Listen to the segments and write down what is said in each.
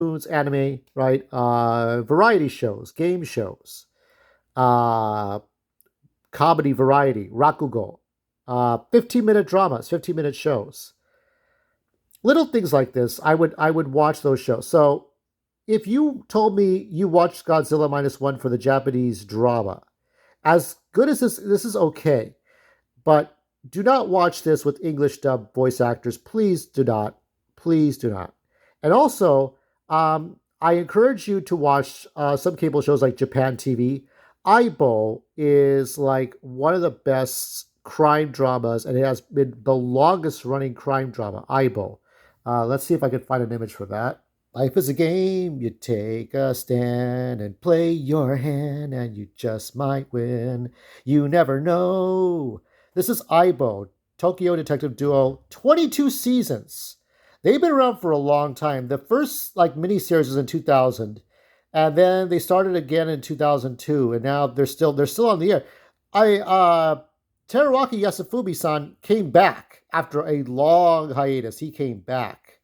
anime, right? Variety shows, game shows, uh, comedy variety, rakugo, 15-minute dramas, 15-minute shows, little things like this. I would watch those shows. So if you told me you watched Godzilla minus one for the Japanese drama, as good as this is okay, but do not watch this with English dub voice actors. Please do not. Please do not. And also, I encourage you to watch some cable shows like Japan TV. Aibo is like one of the best crime dramas, and it has been the longest running crime drama. Aibo. Let's see if I can find an image for that. Life is a game, you take a stand and play your hand, and you just might win. You never know. This is Aibo, Tokyo Detective Duo, 22 seasons. They've been around for a long time. The first like miniseries was in 2000, and then they started again in 2002, and now they're still on the air. I Teruaki Yasufumi-san came back after a long hiatus. He came back.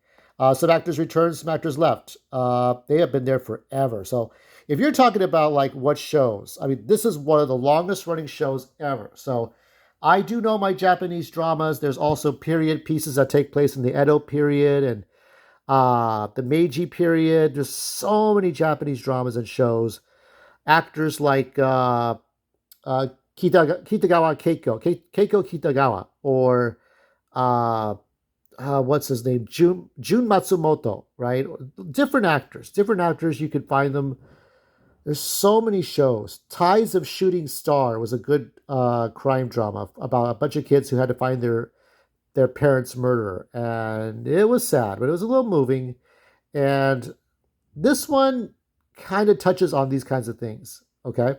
Some actors returned, some actors left. They have been there forever. So if you're talking about like what shows, I mean, this is one of the longest running shows ever. So I do know my Japanese dramas. There's also period pieces that take place in the Edo period and the Meiji period. There's so many Japanese dramas and shows. Actors like uh, Kitagawa Keiko Kitagawa, or uh, what's his name, Jun Matsumoto, right? Different actors. You can find them. There's so many shows. Ties of Shooting Star was a good crime drama about a bunch of kids who had to find their parents' murderer, and it was sad, but it was a little moving. And this one kind of touches on these kinds of things. Okay,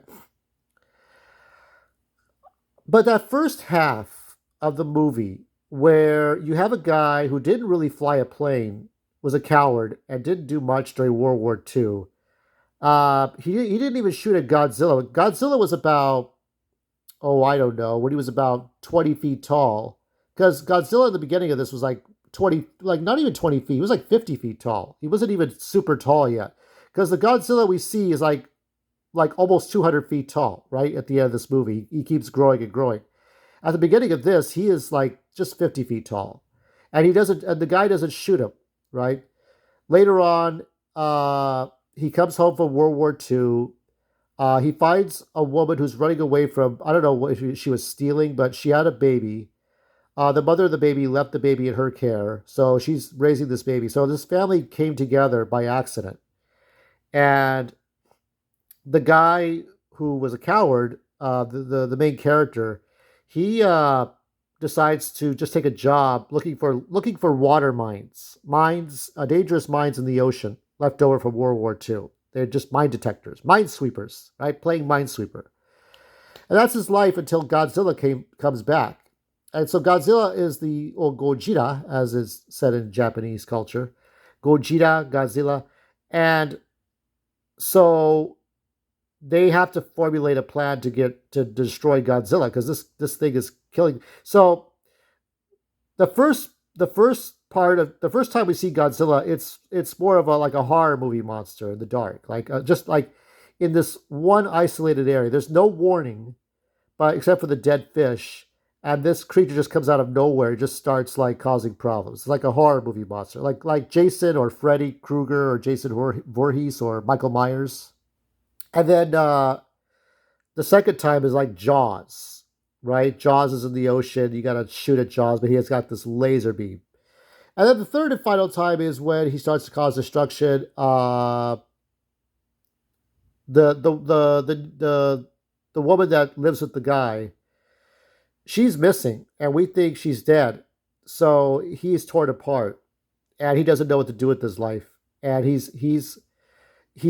but that first half of the movie, where you have a guy who didn't really fly a plane, was a coward, and didn't do much during World War II. He didn't even shoot at Godzilla. Godzilla was about, oh, I don't know, when he was about 20 feet tall. Because Godzilla in the beginning of this was like 20, like not even 20 feet. He was like 50 feet tall. He wasn't even super tall yet. Because the Godzilla we see is like almost 200 feet tall, right? At the end of this movie, he keeps growing and growing. At the beginning of this, he is like just 50 feet tall, and the guy doesn't shoot him, right? Later on, he comes home from World War II. He finds a woman who's running away from, I don't know what if she was stealing, but she had a baby. The mother of the baby left the baby in her care, so she's raising this baby. So this family came together by accident, and the guy who was a coward, the main character, he decides to just take a job looking for water mines, dangerous mines in the ocean left over from World War II. They're just mine detectors, minesweepers, right? Playing minesweeper, and that's his life until comes back. And so Godzilla is or Gojira, as is said in Japanese culture, Gojira, Godzilla, and so they have to formulate a plan to destroy Godzilla because this thing is killing. So the first time we see Godzilla, it's more of a like a horror movie monster in the dark, like just like in this one isolated area. There's no warning, but except for the dead fish, and this creature just comes out of nowhere. It just starts like causing problems. It's like a horror movie monster, like Jason or Freddy Krueger or Jason Voorhees or Michael Myers. And then the second time is like Jaws, right? Jaws is in the ocean. You got to shoot at Jaws, but he has got this laser beam. And then the third and final time is when he starts to cause destruction. The woman that lives with the guy, she's missing, and we think she's dead. So he's torn apart, and he doesn't know what to do with his life. And he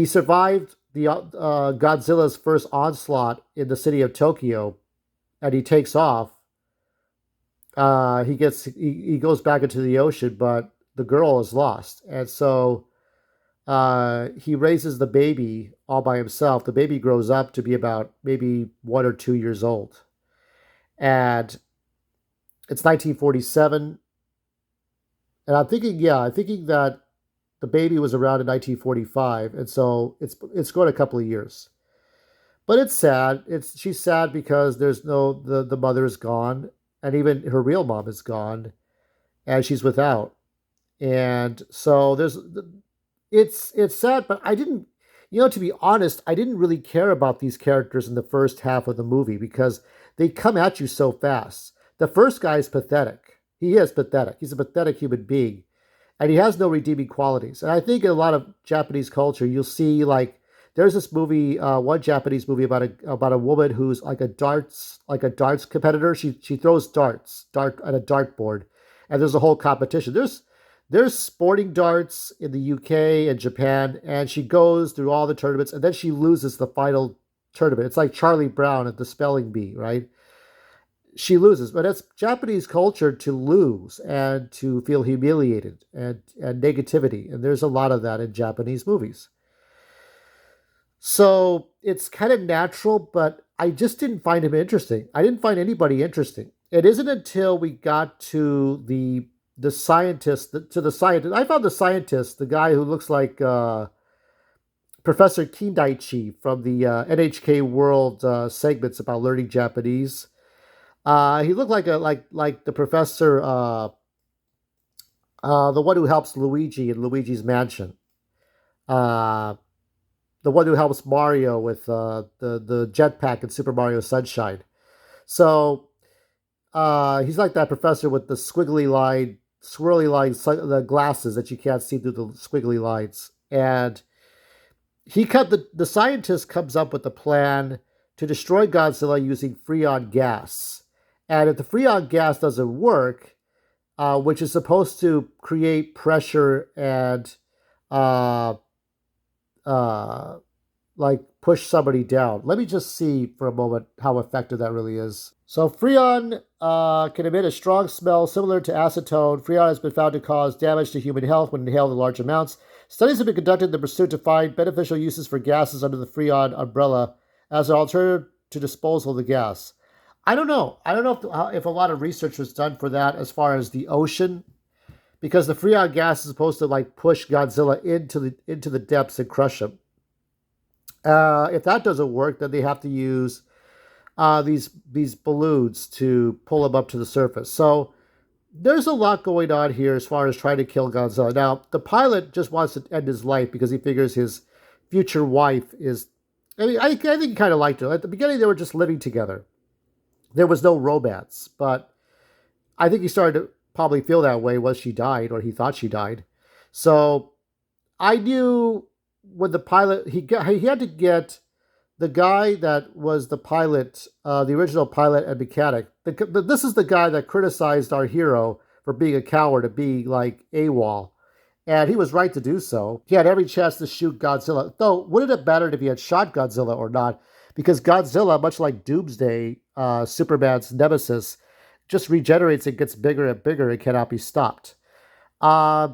survived the Godzilla's first onslaught in the city of Tokyo, and he takes off. He goes back into the ocean, but the girl is lost, and so he raises the baby all by himself. The baby grows up to be about maybe 1 or 2 years old, and it's 1947. And I'm thinking that the baby was around in 1945, and so it's grown a couple of years. But it's sad. It's She's sad because there's no the mother is gone, and even her real mom is gone, and she's without. And so it's sad, but I didn't, to be honest, I didn't really care about these characters in the first half of the movie because they come at you so fast. The first guy is pathetic. He is pathetic. He's a pathetic human being, and he has no redeeming qualities. And I think in a lot of Japanese culture, you'll see like there's this movie, one Japanese movie about a woman who's like a darts competitor. She throws dart at a dartboard, and there's a whole competition. There's sporting darts in the UK and Japan, and she goes through all the tournaments, and then she loses the final tournament. It's like Charlie Brown at the spelling bee, right? She loses, but it's Japanese culture to lose and to feel humiliated and negativity, and there's a lot of that in Japanese movies. So it's kind of natural, but I just didn't find him interesting. I didn't find anybody interesting. It isn't until we got to the scientist, to the scientist. I found the scientist, the guy who looks like Professor Kindaichi from the NHK World segments about learning Japanese. He looked like the professor, the one who helps Luigi in Luigi's Mansion. Uh, the one who helps Mario with the jetpack in Super Mario Sunshine. So he's like that professor with the squiggly line, swirly lines, the glasses that you can't see through the squiggly lines. And the scientist comes up with a plan to destroy Godzilla using freon gas. And if the freon gas doesn't work, which is supposed to create pressure and uh, uh, like push somebody down. Let me just see for a moment how effective that really is. So freon can emit a strong smell similar to acetone. Freon has been found to cause damage to human health when inhaled in large amounts. Studies have been conducted in the pursuit to find beneficial uses for gases under the freon umbrella as an alternative to disposal of the gas. I don't know. I don't know if a lot of research was done for that as far as the ocean, because the freon gas is supposed to like push Godzilla into the depths and crush him. If that doesn't work, then they have to use these balloons to pull him up to the surface. So there's a lot going on here as far as trying to kill Godzilla. Now, the pilot just wants to end his life because he figures his future wife is. I mean, I think he kind of liked her. At the beginning, they were just living together. There was no romance, but I think he started to probably feel that way once she died, or he thought she died. So I knew when the pilot he had to get the guy that was the pilot, the original pilot and mechanic. This is the guy that criticized our hero for being a coward and being like AWOL. And he was right to do so. He had every chance to shoot Godzilla. Though, wouldn't it have mattered if he had shot Godzilla or not? Because Godzilla, much like Doomsday, Superman's nemesis, just regenerates and gets bigger and bigger and cannot be stopped. Uh,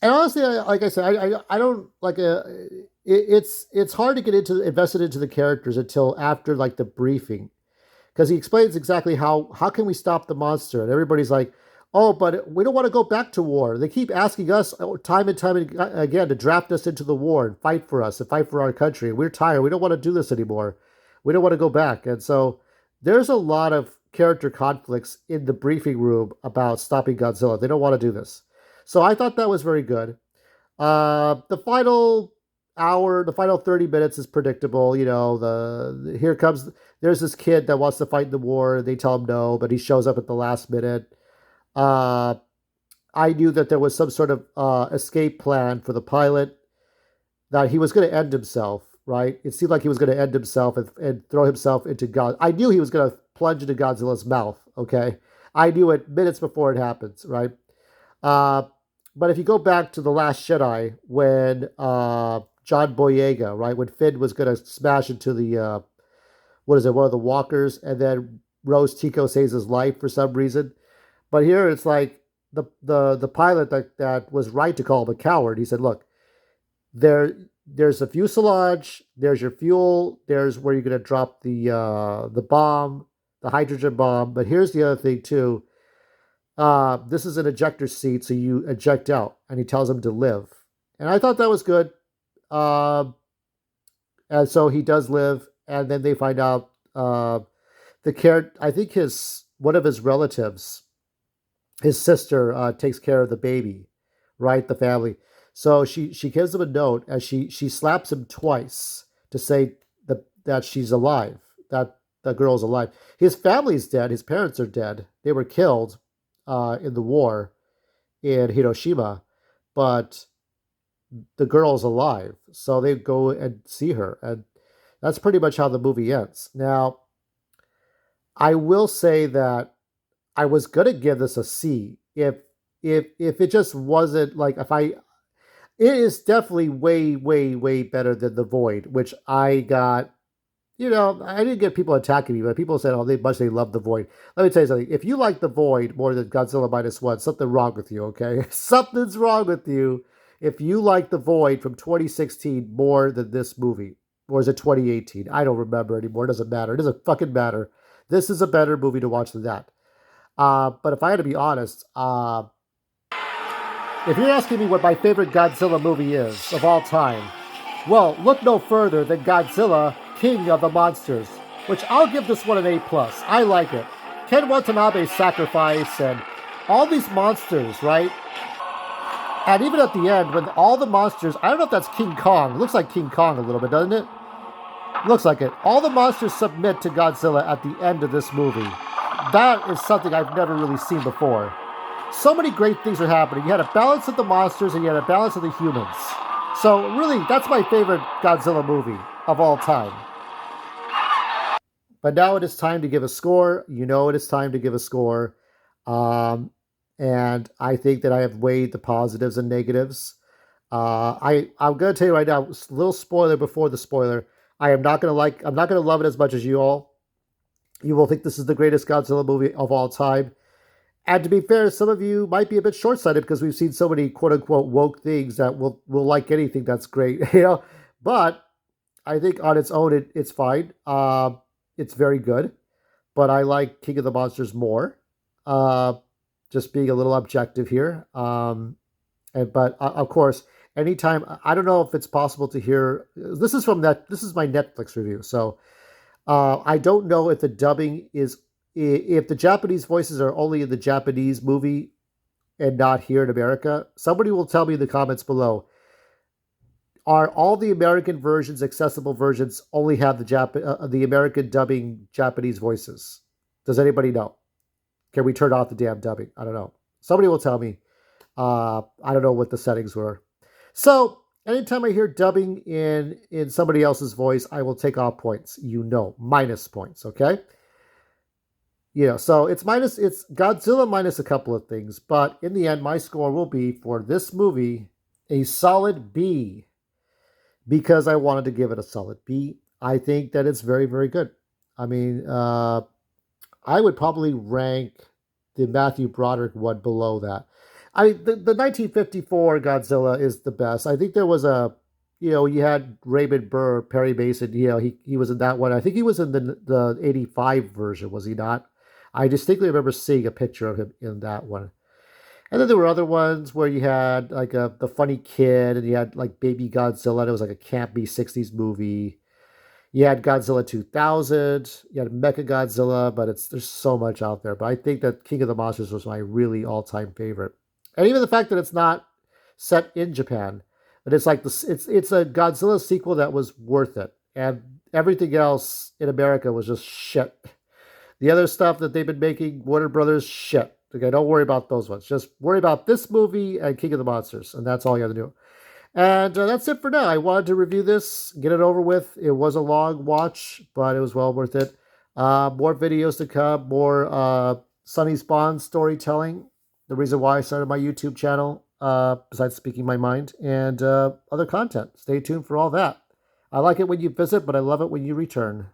and honestly, like I said, I don't like it's hard to get invested into the characters until after like the briefing, because he explains exactly how can we stop the monster, and everybody's like, oh, but we don't want to go back to war. They keep asking us time and time again to draft us into the war and fight for us and fight for our country. We're tired. We don't want to do this anymore. We don't want to go back. And so there's a lot of character conflicts in the briefing room about stopping Godzilla. They don't want to do this. So I thought that was very good. The final hour, the final 30 minutes is predictable. There's this kid that wants to fight the war. They tell him no, but he shows up at the last minute. Uh, I knew that there was some sort of escape plan for the pilot, that he was going to end himself, right? It seemed like he was going to end himself and throw himself into God. I knew he was going to plunge into Godzilla's mouth, okay? I knew it minutes before it happens, right? Uh, but if you go back to The Last Jedi, when John Boyega, right, when Finn was going to smash into one of the walkers, and then Rose Tico saves his life for some reason. But here it's like the pilot that was right to call him a coward. He said, look, there's a fuselage, there's your fuel, there's where you're going to drop the bomb, the hydrogen bomb. But here's the other thing too. This is an ejector seat, so you eject out, and he tells him to live. And I thought that was good. Uh, and so he does live, and then they find out the care. I think his one of his relatives, his sister, takes care of the baby, right? The family. So she gives him a note, and she slaps him twice to say that she's alive, that the girl's alive. His family's dead. His parents are dead. They were killed in the war in Hiroshima, but the girl's alive. So they go and see her, and that's pretty much how the movie ends. Now, I will say that I was gonna give this a C if it just wasn't like if I it is definitely way better than The Void, which I got. I didn't get people attacking me, but people said, "Oh, they love The Void." Let me tell you something. If you like The Void more than Godzilla Minus One, something wrong with you. Okay, something's wrong with you. If you like The Void from 2016 more than this movie, or is it 2018? I don't remember anymore. It doesn't matter. It doesn't fucking matter. This is a better movie to watch than that. But if I had to be honest, if you're asking me what my favorite Godzilla movie is of all time, well, look no further than Godzilla, King of the Monsters, which I'll give this one an A+. I like it. Ken Watanabe's sacrifice and all these monsters, right? And even at the end, when all the monsters, I don't know if that's King Kong. It looks like King Kong a little bit, doesn't it? Looks like it. All the monsters submit to Godzilla at the end of this movie. That is something I've never really seen before. So many great things are happening. You had a balance of the monsters and you had a balance of the humans. So really, that's my favorite Godzilla movie of all time. But now it is time to give a score. You know it is time to give a score. Um, and I think that I have weighed the positives and negatives. I'm gonna tell you right now, a little spoiler before the spoiler. I'm not gonna love it as much as you all. You will think this is the greatest Godzilla movie of all time. And to be fair, some of you might be a bit short-sighted because we've seen so many quote-unquote woke things that will like anything that's great, But I think on its own, it's fine. It's very good, but I like King of the Monsters more. Uh, just being a little objective here. But of course, anytime I don't know if it's possible to hear. This is from that. This is my Netflix review, so I don't know if the dubbing is if the Japanese voices are only in the Japanese movie and not here in America. Somebody will tell me in the comments below. Are all the American versions, accessible versions, only have the American dubbing Japanese voices? Does anybody know? Can we turn off the damn dubbing? I don't know. Somebody will tell me. I don't know what the settings were. So anytime I hear dubbing in somebody else's voice, I will take off points. Minus points. Okay. So it's Godzilla minus a couple of things, but in the end, my score will be for this movie a solid B because I wanted to give it a solid B. I think that it's very, very good. I mean, I would probably rank the Matthew Broderick one below that. The 1954 Godzilla is the best. I think there was you had Raymond Burr, Perry Mason. He was in that one. I think he was in the 85 version, was he not? I distinctly remember seeing a picture of him in that one. And then there were other ones where you had like the funny kid, and you had like Baby Godzilla. And it was like a campy 60s movie. You had Godzilla 2000. You had Mecha Godzilla, but there's so much out there. But I think that King of the Monsters was my really all-time favorite. And even the fact that it's not set in Japan, but it's like it's a Godzilla sequel that was worth it, and everything else in America was just shit. The other stuff that they've been making, Warner Brothers, shit. Okay, don't worry about those ones. Just worry about this movie and King of the Monsters, and that's all you have to do. And that's it for now. I wanted to review this, get it over with. It was a long watch, but it was well worth it. More videos to come, more Sunny Spawn storytelling. The reason why I started my YouTube channel, besides speaking my mind, and other content. Stay tuned for all that. I like it when you visit, but I love it when you return.